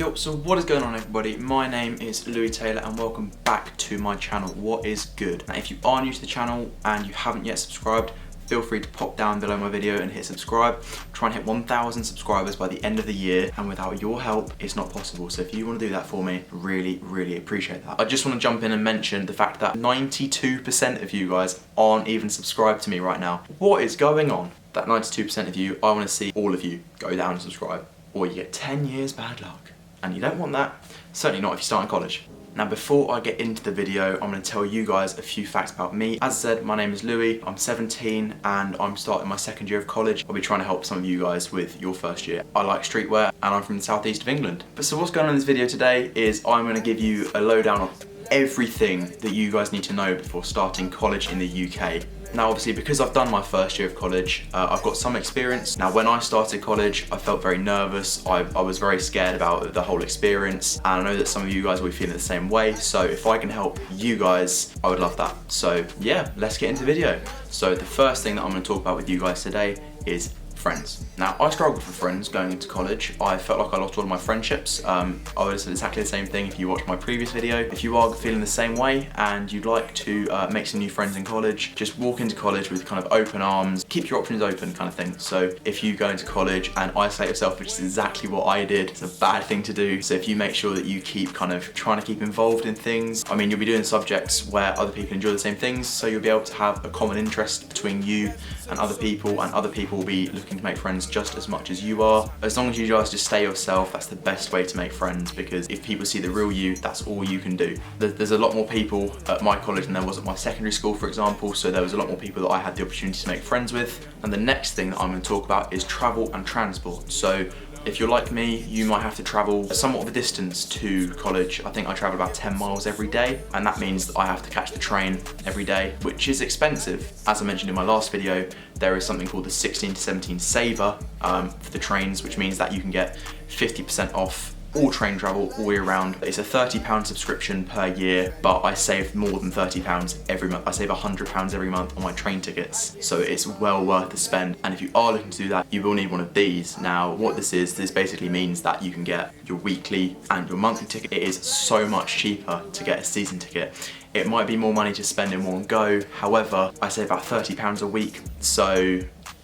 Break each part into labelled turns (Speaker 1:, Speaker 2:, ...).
Speaker 1: Yo, so what is going on everybody? My name is Louis Taylor and welcome back to my channel, What is Good? Now if you are new to the channel and you haven't yet subscribed, feel free to pop down below my video and hit subscribe. Try and hit 1,000 subscribers by the end of the year, and without your help it's not possible. So if you want to do that for me, really appreciate that. I just want to jump in and mention the fact that 92% of you guys aren't even subscribed to me right now. What is going on? That 92% of you, I want to see all of you go down and subscribe, or you get 10 years bad luck. And you don't want that, certainly not if you start in college. Now before I get into the video, I'm going to tell you guys a few facts about me. As I said, my name is Louis, I'm 17 and I'm starting my second year of college. I'll be trying to help some of you guys with your first year. I like streetwear and I'm from the southeast of England. But so what's going on in this video today is I'm going to give you a lowdown of everything that you guys need to know before starting college in the UK. Now obviously because I've done my first year of college, I've got some experience. Now when I started college, I felt very nervous. I was very scared about the whole experience, and I know that some of you guys will be feeling the same way. So if I can help you guys, I would love that. So yeah, let's get into the video. So the first thing that I'm going to talk about with you guys today is friends. Now I struggled for friends going into college. I felt like I lost all of my friendships. I was exactly the same thing if you watched my previous video. If you are feeling the same way and you'd like to make some new friends in college, just walk into college with kind of open arms, keep your options open kind of thing. So if you go into college and isolate yourself, which is exactly what I did, it's a bad thing to do. So if you make sure that you keep kind of trying to keep involved in things, I mean you'll be doing subjects where other people enjoy the same things, so you'll be able to have a common interest between you and other people will be looking to make friends just as much as you are. As long as you guys just stay yourself, that's the best way to make friends, because if people see the real you, that's all you can do. There's a lot more people at my college than there was at my secondary school, for example, so there was a lot more people that I had the opportunity to make friends with. And the next thing that I'm going to talk about is travel and transport. So if you're like me, you might have to travel somewhat of a distance to college. I think I travel about 10 miles every day, and that means that I have to catch the train every day, which is expensive. As I mentioned in my last video, there is something called the 16 to 17 saver for the trains, which means that you can get 50% off all train travel all year round. It's a £30 subscription per year, but I save more than £30 every month. I save £100 every month on my train tickets, so it's well worth the spend. And if you are looking to do that, you will need one of these. Now what this basically means that you can get your weekly and your monthly ticket. It is so much cheaper to get a season ticket. It might be more money to spend in one go, however, I save about £30 a week, so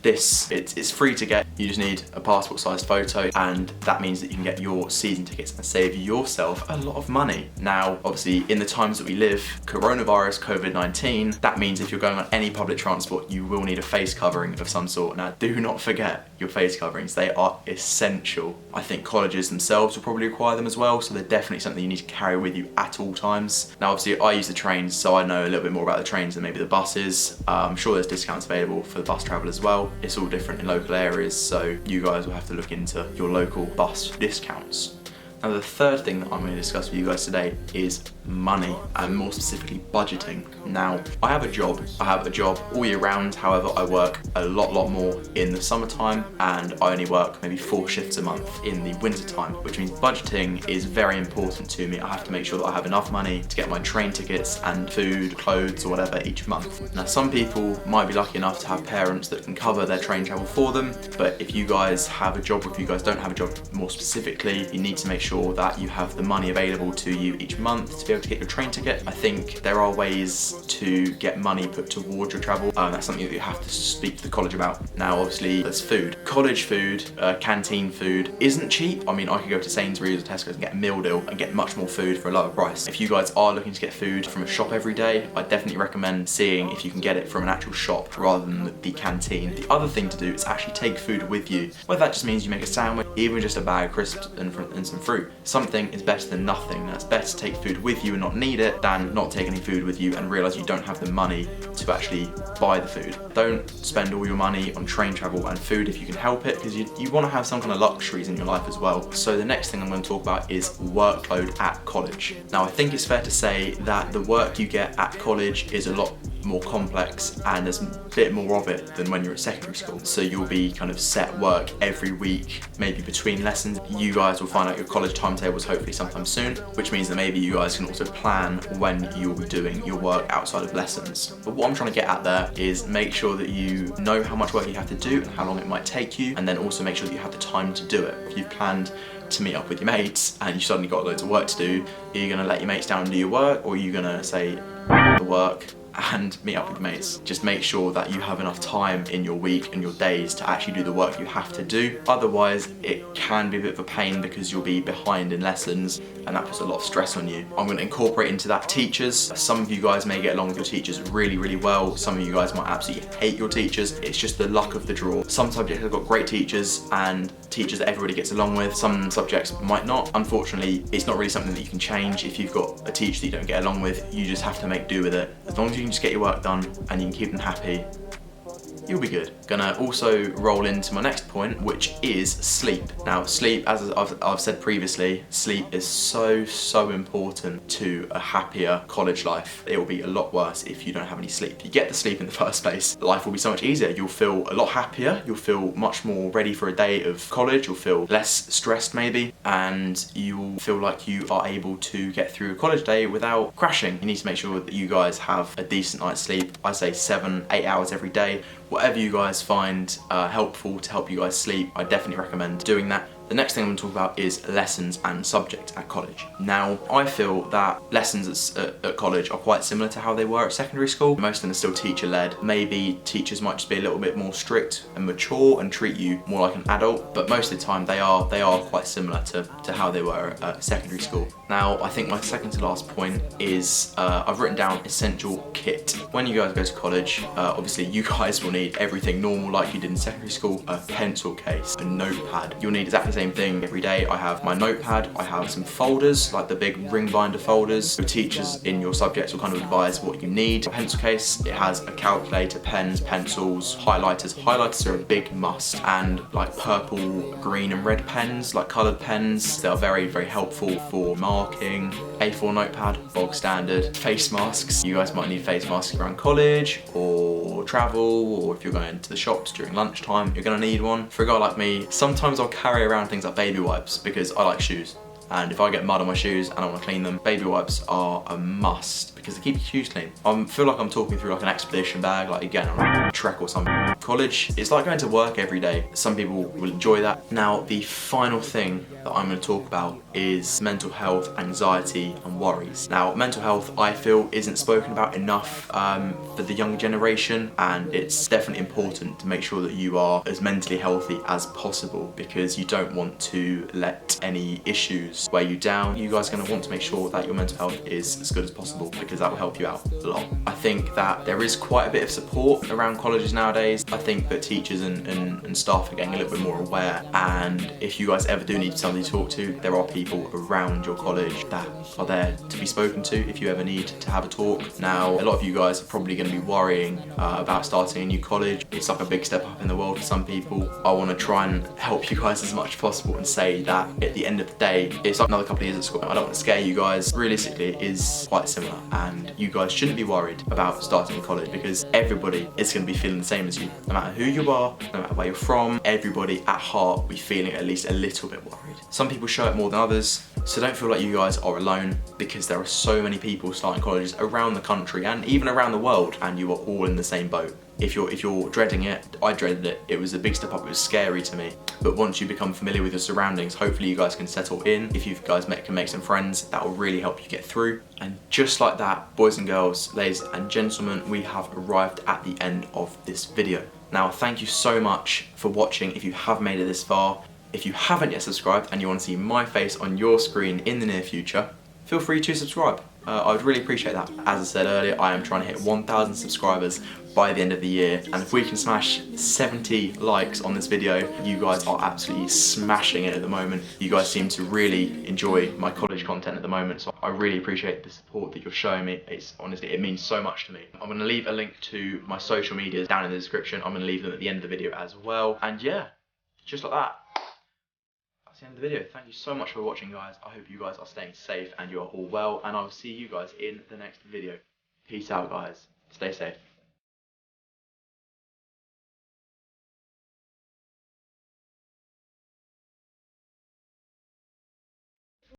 Speaker 1: it's free to get. You just need a passport sized photo, and that means that you can get your season tickets and save yourself a lot of money. Now obviously in the times that we live, coronavirus, COVID-19, that means if you're going on any public transport you will need a face covering of some sort. Now do not forget your face coverings, they are essential. I think colleges themselves will probably require them as well, so they're definitely something you need to carry with you at all times. Now obviously I use the trains, so I know a little bit more about the trains than maybe the buses. I'm sure there's discounts available for the bus travel as well. It's all different in local areas, so you guys will have to look into your local bus discounts. Now the third thing that I'm going to discuss with you guys today is money, and more specifically budgeting. Now I have a job all year round, however I work a lot more in the summertime, and I only work maybe 4 shifts a month in the winter time, which means budgeting is very important to me. I have to make sure that I have enough money to get my train tickets and food, clothes or whatever each month. Now some people might be lucky enough to have parents that can cover their train travel for them, but if you guys have a job, or if you guys don't have a job more specifically, you need to make sure that you have the money available to you each month to be able to get your train ticket. I think there are ways to get money put towards your travel. That's something that you have to speak to the college about. Now obviously there's food. College food, canteen food isn't cheap. I mean I could go to Sainsbury's or Tesco's and get a meal deal and get much more food for a lower price. If you guys are looking to get food from a shop every day, I definitely recommend seeing if you can get it from an actual shop rather than the canteen. The other thing to do is actually take food with you. Whether that just means you make a sandwich, even just a bag of crisps and some fruit. Something is better than nothing. That's better to take food with you and not need it than not take any food with you and realise you don't have the money to actually buy the food. Don't spend all your money on train travel and food if you can help it, because you want to have some kind of luxuries in your life as well. So the next thing I'm going to talk about is workload at college. Now I think it's fair to say that the work you get at college is a lot more complex and there's a bit more of it than when you're at secondary school. So you'll be kind of set work every week, maybe between lessons. You guys will find out your college timetables hopefully sometime soon, which means that maybe you guys can also plan when you'll be doing your work outside of lessons. But what I'm trying to get at there is make sure that you know how much work you have to do and how long it might take you, and then also make sure that you have the time to do it. If you've planned to meet up with your mates and you suddenly got loads of work to do, are you going to let your mates down and do your work, or are you going to say the work and meet up with your mates? Just make sure that you have enough time in your week and your days to actually do the work you have to do. Otherwise, it can be a bit of a pain because you'll be behind in lessons and that puts a lot of stress on you. I'm going to incorporate into that teachers. Some of you guys may get along with your teachers really, really well. Some of you guys might absolutely hate your teachers. It's just the luck of the draw. Some subjects have got great teachers and teachers that everybody gets along with. Some subjects might not. Unfortunately, it's not really something that you can change. If you've got a teacher that you don't get along with, you just have to make do with it. As long as you can just get your work done and you can keep them happy, you'll be good. Gonna also roll into my next point, which is sleep. Now, sleep, as I've said previously, sleep is so important to a happier college life. It will be a lot worse if you don't have any sleep. If you get the sleep in the first place, life will be so much easier. You'll feel a lot happier. You'll feel much more ready for a day of college. You'll feel less stressed maybe, and you'll feel like you are able to get through a college day without crashing. You need to make sure that you guys have a decent night's sleep. I say 7-8 hours every day. Whatever you guys find helpful to help you guys sleep, I definitely recommend doing that. The next thing I'm going to talk about is lessons and subjects at college. Now, I feel that lessons at college are quite similar to how they were at secondary school. Most of them are still teacher-led. Maybe teachers might just be a little bit more strict and mature and treat you more like an adult, but most of the time they are quite similar to how they were at secondary school. Now, I think my second to last point is I've written down essential kit. When you guys go to college, obviously you guys will need everything normal like you did in secondary school: a pencil case, a notepad. You'll need exactly the same thing every day. I have my notepad, I have some folders, like the big ring binder folders. Your teachers in your subjects will kind of advise what you need. A pencil case, it has a calculator, pens, pencils, highlighters. Highlighters are a big must, and like purple, green and red pens, like coloured pens. They are very, very helpful for marking. A4 notepad, bog standard. Face masks. You guys might need face masks around college or travel, or if you're going to the shops during lunchtime, you're gonna need one. For a guy like me, sometimes I'll carry around things like baby wipes because I like shoes. And if I get mud on my shoes and I want to clean them, baby wipes are a must because they keep your shoes clean. I feel like I'm talking through like an expedition bag, like again on a trek or something. College, it's like going to work every day. Some people will enjoy that. Now, the final thing that I'm going to talk about is mental health, anxiety and worries. Now, mental health, I feel, isn't spoken about enough for the younger generation, and it's definitely important to make sure that you are as mentally healthy as possible because you don't want to let any issues weigh you down. You guys are going to want to make sure that your mental health is as good as possible because that will help you out a lot. I think that there is quite a bit of support around colleges nowadays. I think that teachers and staff are getting a little bit more aware, and if you guys ever do need somebody to talk to, there are people around your college that are there to be spoken to if you ever need to have a talk. Now, a lot of you guys are probably going to be worrying about starting a new college. It's like a big step up in the world for some people. I want to try and help you guys as much as possible and say that at the end of the day, it's like another couple of years at school. I don't want to scare you guys. Realistically, it is quite similar, and you guys shouldn't be worried about starting college because everybody is going to be feeling the same as you. No matter who you are, no matter where you're from, everybody at heart will be feeling at least a little bit worried. Some people show it more than others, so don't feel like you guys are alone because there are so many people starting colleges around the country and even around the world, and you are all in the same boat. If you're dreading it, I dreaded it. It was a big step up, it was scary to me. But once you become familiar with your surroundings, hopefully you guys can settle in. If you guys can make some friends, that will really help you get through. And just like that, boys and girls, ladies and gentlemen, we have arrived at the end of this video. Now, thank you so much for watching if you have made it this far. If you haven't yet subscribed and you want to see my face on your screen in the near future, feel free to subscribe. I would really appreciate that. As I said earlier, I am trying to hit 1,000 subscribers by the end of the year, and if we can smash 70 likes on this video, you guys are absolutely smashing it at the moment. You guys seem to really enjoy my college content at the moment, so I really appreciate the support that you're showing me. It's honestly, it means so much to me. I'm going to leave a link to my social medias down in the description. I'm going to leave them at the end of the video as well, and yeah, just like that. That's the end of the video. Thank you so much for watching, guys. I hope you guys are staying safe and you are all well, and I will see you guys in the next video. Peace out, guys. Stay safe.